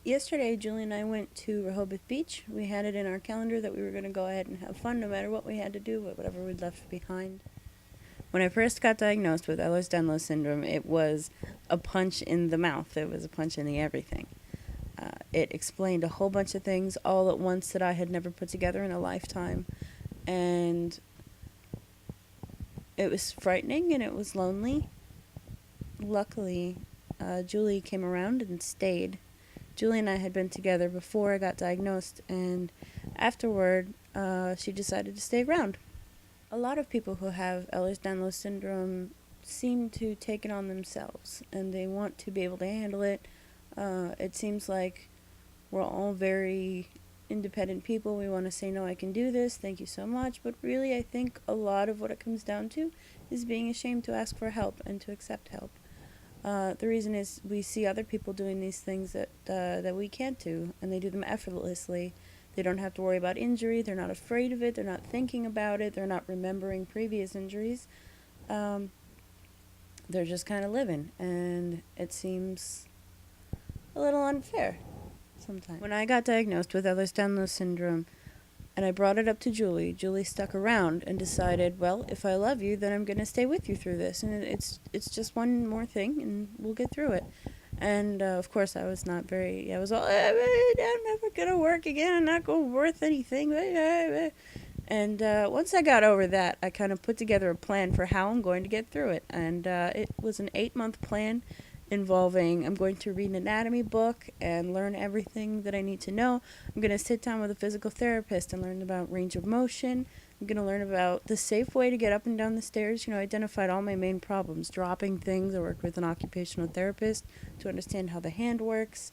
Yesterday, Julie and I went to Rehoboth Beach. We had it in our calendar that we were going to go ahead and have fun no matter what we had to do, whatever we'd left behind. When I first got diagnosed with Ehlers-Danlos Syndrome, it was a punch in the mouth. It was a punch in the everything. It explained a whole bunch of things all at once that I had never put together in a lifetime. And it was frightening and it was lonely. Luckily, Julie came around and stayed. Julie and I had been together before I got diagnosed, and afterward, she decided to stay around. A lot of people who have Ehlers-Danlos Syndrome seem to take it on themselves, and they want to be able to handle it. It seems like we're all very independent people. We want to say, no, I can do this, thank you so much, but really I think a lot of what it comes down to is being ashamed to ask for help and to accept help. The reason is we see other people doing these things that we can't do, and they do them effortlessly. They don't have to worry about injury. They're not afraid of it. They're not thinking about it. They're not remembering previous injuries. They're just kind of living, and it seems a little unfair sometimes. When I got diagnosed with Ehlers-Danlos Syndrome, and I brought it up to Julie, Julie stuck around and decided, well, if I love you, then I'm going to stay with you through this. And it's just one more thing, and we'll get through it. And, of course, I was all, I'm never going to work again. I'm not going to worth anything. And once I got over that, I kind of put together a plan for how I'm going to get through it. And it was an 8-month plan involving I'm going to read an anatomy book and learn everything that I need to know. I'm going to sit down with a physical therapist and learn about range of motion. I'm going to learn about the safe way to get up and down the stairs. I identified all my main problems, dropping things. I worked with an occupational therapist to understand how the hand works,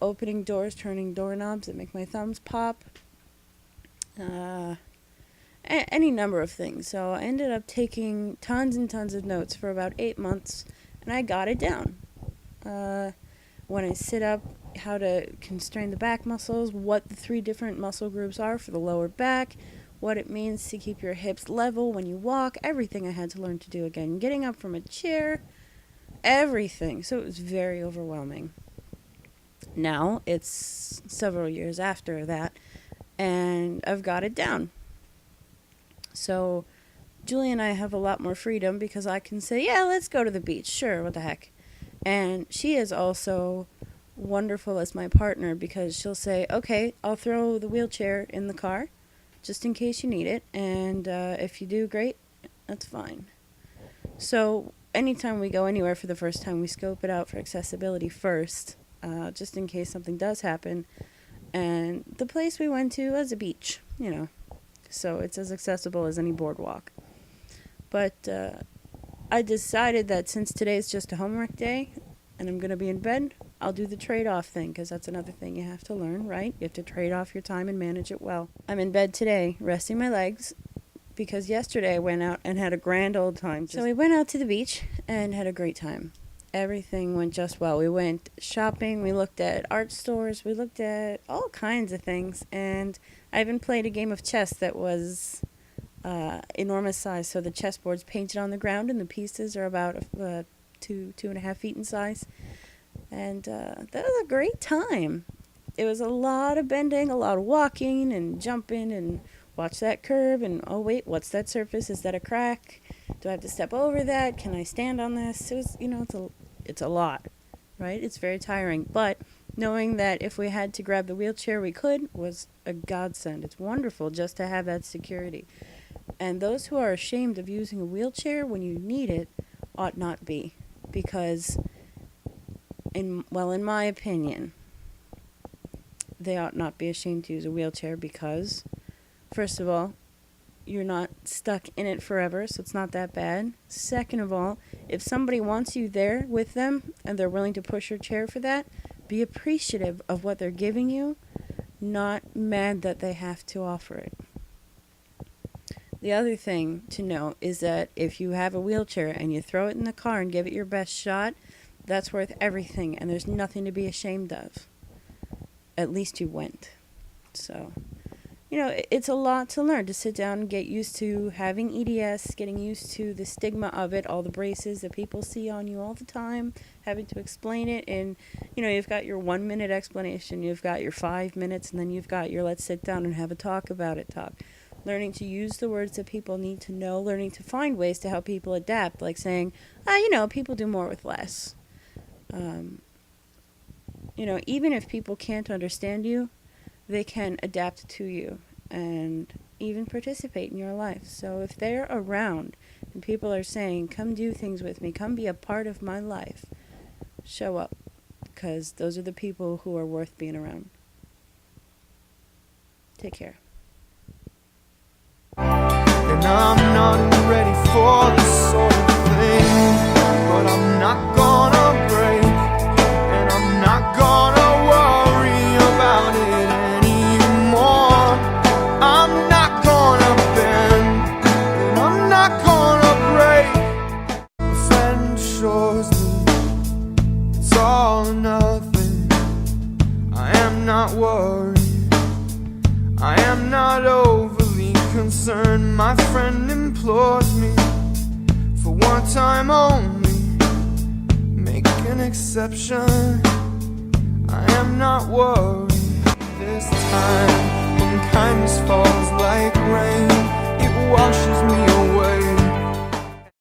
opening doors, turning doorknobs that make my thumbs pop, any number of things. So I ended up taking tons and tons of notes for about 8 months, and I got it down. When I sit up, how to constrain the back muscles, what the 3 different muscle groups are for the lower back, what it means to keep your hips level when you walk, everything I had to learn to do again. Getting up from a chair, everything. So it was very overwhelming. Now, it's several years after that, and I've got it down. So Julie and I have a lot more freedom because I can say, yeah, let's go to the beach. Sure, what the heck. And she is also wonderful as my partner because she'll say, okay, I'll throw the wheelchair in the car just in case you need it. And if you do, great, that's fine. So anytime we go anywhere for the first time, we scope it out for accessibility first, just in case something does happen. And the place we went to was a beach, so it's as accessible as any boardwalk. But I decided that since today's just a homework day and I'm going to be in bed, I'll do the trade-off thing, because that's another thing you have to learn, right? You have to trade off your time and manage it well. I'm in bed today, resting my legs, because yesterday I went out and had a grand old time. So we went out to the beach and had a great time. Everything went just well. We went shopping, we looked at art stores, we looked at all kinds of things, and I even played a game of chess that was enormous size. So the chessboard's painted on the ground and the pieces are about 2.5 feet in size. And that was a great time. It was a lot of bending, a lot of walking and jumping and watch that curve and, oh wait, what's that surface? Is that a crack? Do I have to step over that? Can I stand on this? It was, it's a lot, right? It's very tiring. But knowing that if we had to grab the wheelchair, we could was a godsend. It's wonderful just to have that security. And those who are ashamed of using a wheelchair when you need it ought not be, because in my opinion, they ought not be ashamed to use a wheelchair because, first of all, you're not stuck in it forever, so it's not that bad. Second of all, if somebody wants you there with them and they're willing to push your chair for that, be appreciative of what they're giving you, not mad that they have to offer it. The other thing to know is that if you have a wheelchair and you throw it in the car and give it your best shot, that's worth everything, and there's nothing to be ashamed of. At least you went. So It's a lot to learn, to sit down and get used to having EDS, getting used to the stigma of it, all the braces that people see on you all the time, having to explain it. And, you've got your 1 minute explanation, you've got your 5 minutes, and then you've got your let's sit down and have a talk about it talk. Learning to use the words that people need to know, learning to find ways to help people adapt, like saying, people do more with less. Even if people can't understand you, they can adapt to you and even participate in your life. So if they're around and people are saying, come do things with me, come be a part of my life, show up, because those are the people who are worth being around. Take care. And I'm not ready for this sort of thing, but I'm not gonna break, and I'm not gonna worry about it anymore. I'm not gonna bend, and I'm not gonna break. A friend assures me it's all or nothing. I am not worried, I am not overly concerned. My friend implores me for one time only, make an exception. I am not worried this time.